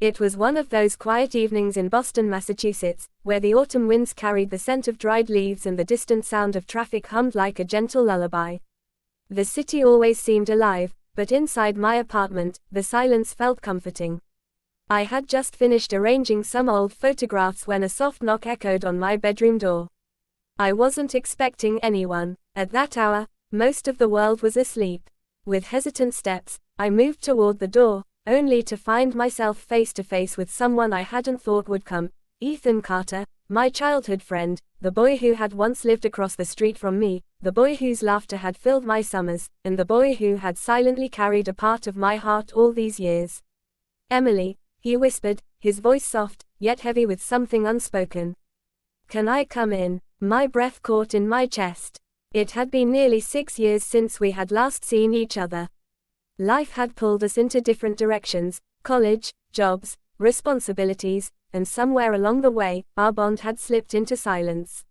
It was one of those quiet evenings in Boston, Massachusetts, where the autumn winds carried the scent of dried leaves and the distant sound of traffic hummed like a gentle lullaby. The city always seemed alive, but inside my apartment, the silence felt comforting. I had just finished arranging some old photographs when a soft knock echoed on my bedroom door. I wasn't expecting anyone. At that hour, most of the world was asleep. With hesitant steps, I moved toward the door, only to find myself face to face with someone I hadn't thought would come. Ethan Carter, my childhood friend, the boy who had once lived across the street from me, the boy whose laughter had filled my summers, and the boy who had silently carried a part of my heart all these years. "Emily," he whispered, his voice soft, yet heavy with something unspoken. "Can I come in?" My breath caught in my chest. It had been nearly 6 years since we had last seen each other. Life had pulled us into different directions, college, jobs, responsibilities, and somewhere along the way, our bond had slipped into silence.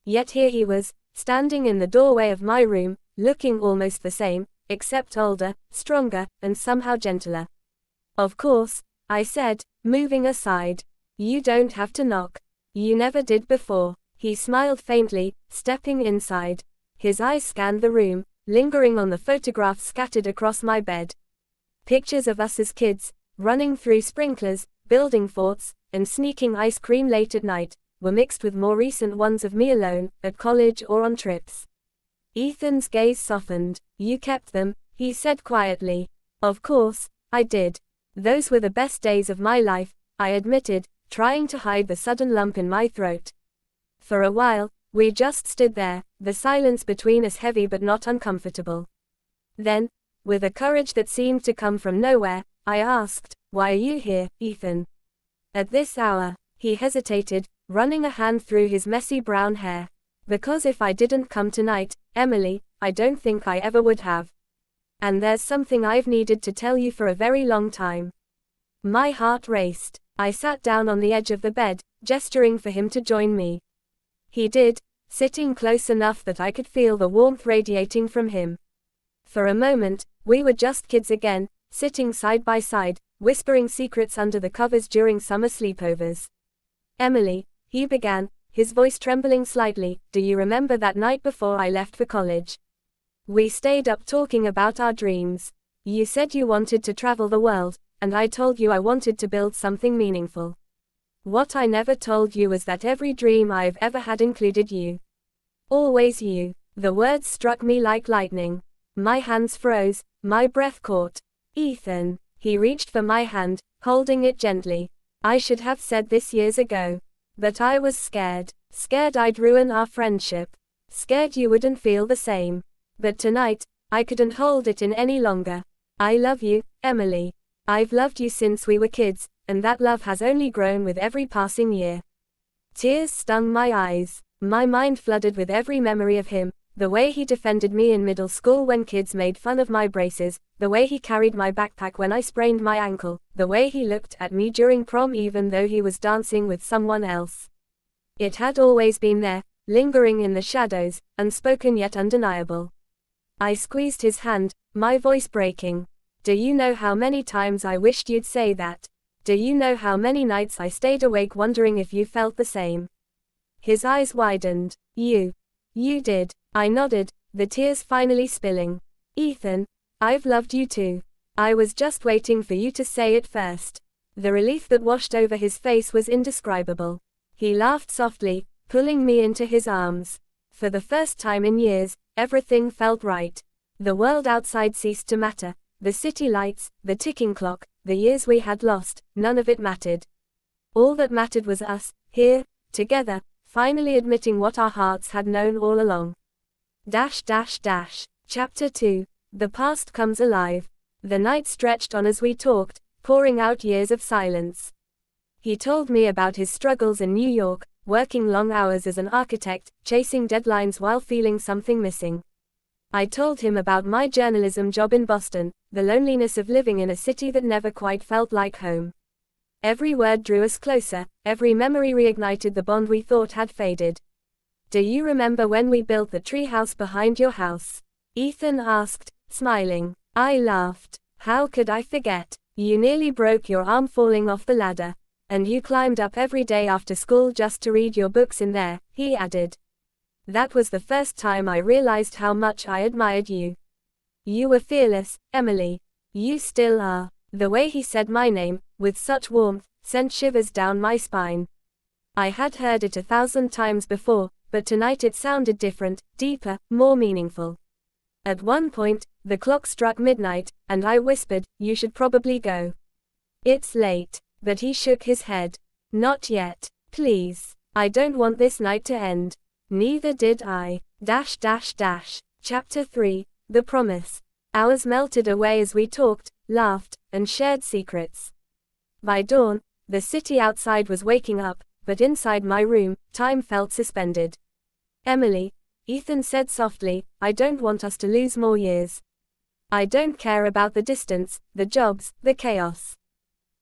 Yet here he was, standing in the doorway of my room, looking almost the same, except older, stronger, and somehow gentler. "Of course," I said, moving aside. "You don't have to knock. You never did before." He smiled faintly, stepping inside. His eyes scanned the room, lingering on the photographs scattered across my bed. Pictures of us as kids, running through sprinklers, building forts, and sneaking ice cream late at night, were mixed with more recent ones of me alone, at college or on trips. Ethan's gaze softened. "You kept them," he said quietly. "Of course, I did. Those were the best days of my life," I admitted, trying to hide the sudden lump in my throat. For a while, we just stood there, the silence between us heavy but not uncomfortable. Then, with a courage that seemed to come from nowhere, I asked, "Why are you here, Ethan? At this hour?" He hesitated, running a hand through his messy brown hair. "Because if I didn't come tonight, Emily, I don't think I ever would have. And there's something I've needed to tell you for a very long time." My heart raced. I sat down on the edge of the bed, gesturing for him to join me. He did, sitting close enough that I could feel the warmth radiating from him. For a moment, we were just kids again, sitting side by side, whispering secrets under the covers during summer sleepovers. "Emily," he began, his voice trembling slightly, "do you remember that night before I left for college? We stayed up talking about our dreams. You said you wanted to travel the world, and I told you I wanted to build something meaningful. What I never told you was that every dream I've ever had included you. Always you." The words struck me like lightning. My hands froze, my breath caught. "Ethan." He reached for my hand, holding it gently. "I should have said this years ago. But I was scared. Scared I'd ruin our friendship. Scared you wouldn't feel the same. But tonight, I couldn't hold it in any longer. I love you, Emily. I've loved you since we were kids, and that love has only grown with every passing year." Tears stung my eyes. My mind flooded with every memory of him, the way he defended me in middle school when kids made fun of my braces, the way he carried my backpack when I sprained my ankle, the way he looked at me during prom even though he was dancing with someone else. It had always been there, lingering in the shadows, unspoken yet undeniable. I squeezed his hand, my voice breaking. "Do you know how many times I wished you'd say that? Do you know how many nights I stayed awake wondering if you felt the same?" His eyes widened. You did." I nodded, the tears finally spilling. "Ethan, I've loved you too. I was just waiting for you to say it first." The relief that washed over his face was indescribable. He laughed softly, pulling me into his arms. For the first time in years, everything felt right. The world outside ceased to matter. The city lights, the ticking clock, the years we had lost, none of it mattered. All that mattered was us, here, together, finally admitting what our hearts had known all along. Chapter 2. The past comes alive. The night stretched on as we talked, pouring out years of silence. He told me about his struggles in New York, working long hours as an architect, chasing deadlines while feeling something missing. I told him about my journalism job in Boston, the loneliness of living in a city that never quite felt like home. Every word drew us closer, every memory reignited the bond we thought had faded. "Do you remember when we built the treehouse behind your house?" Ethan asked, smiling. I laughed. How could I forget? You nearly broke your arm falling off the ladder. And you climbed up every day after school just to read your books in there, he added. That was the first time I realized how much I admired you. You were fearless, Emily. You still are. The way he said my name, with such warmth, sent shivers down my spine. I had heard it 1,000 times before, but tonight it sounded different, deeper, more meaningful. At one point, the clock struck midnight, and I whispered, "You should probably go. It's late." But he shook his head. "Not yet. Please. I don't want this night to end." Neither did I. Chapter 3, The Promise. Hours melted away as we talked, laughed, and shared secrets. By dawn, the city outside was waking up, but inside my room, time felt suspended. "Emily," Ethan said softly, "I don't want us to lose more years. I don't care about the distance, the jobs, the chaos.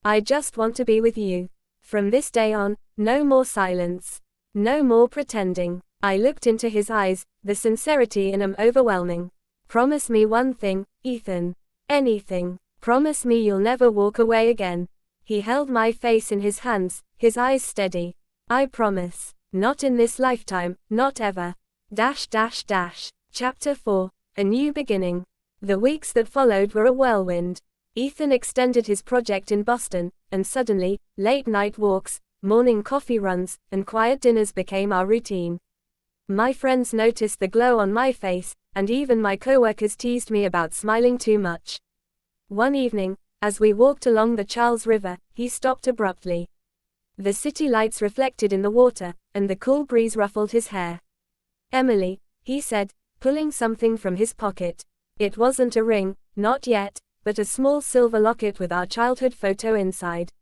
I just want to be with you. From this day on, no more silence. No more pretending." I looked into his eyes, the sincerity in them overwhelming. "Promise me one thing, Ethan. Anything. Promise me you'll never walk away again." He held my face in his hands, his eyes steady. "I promise. Not in this lifetime, not ever." Chapter 4, A New Beginning. The weeks that followed were a whirlwind. Ethan extended his project in Boston, and suddenly, late-night walks, morning coffee runs, and quiet dinners became our routine. My friends noticed the glow on my face, and even my coworkers teased me about smiling too much. One evening, as we walked along the Charles River, he stopped abruptly. The city lights reflected in the water, and the cool breeze ruffled his hair. "Emily," he said, pulling something from his pocket. It wasn't a ring, not yet, but a small silver locket with our childhood photo inside.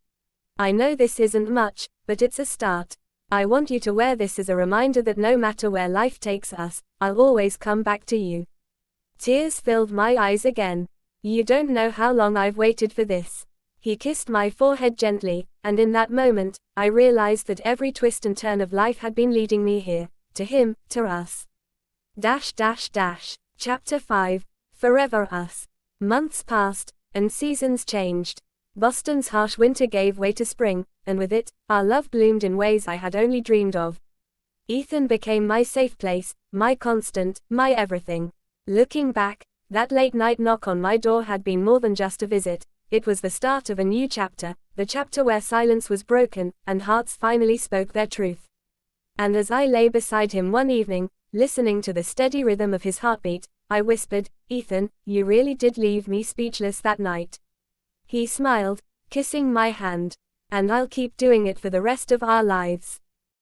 "I know this isn't much, but it's a start. I want you to wear this as a reminder that no matter where life takes us, I'll always come back to you." Tears filled my eyes again. "You don't know how long I've waited for this." He kissed my forehead gently, and in that moment, I realized that every twist and turn of life had been leading me here, to him, to us. Chapter 5, Forever Us. Months passed, and seasons changed. Boston's harsh winter gave way to spring, and with it, our love bloomed in ways I had only dreamed of. Ethan became my safe place, my constant, my everything. Looking back, that late-night knock on my door had been more than just a visit. It was the start of a new chapter, the chapter where silence was broken, and hearts finally spoke their truth. And as I lay beside him one evening, listening to the steady rhythm of his heartbeat, I whispered, "Ethan, you really did leave me speechless that night." He smiled, kissing my hand. "And I'll keep doing it for the rest of our lives."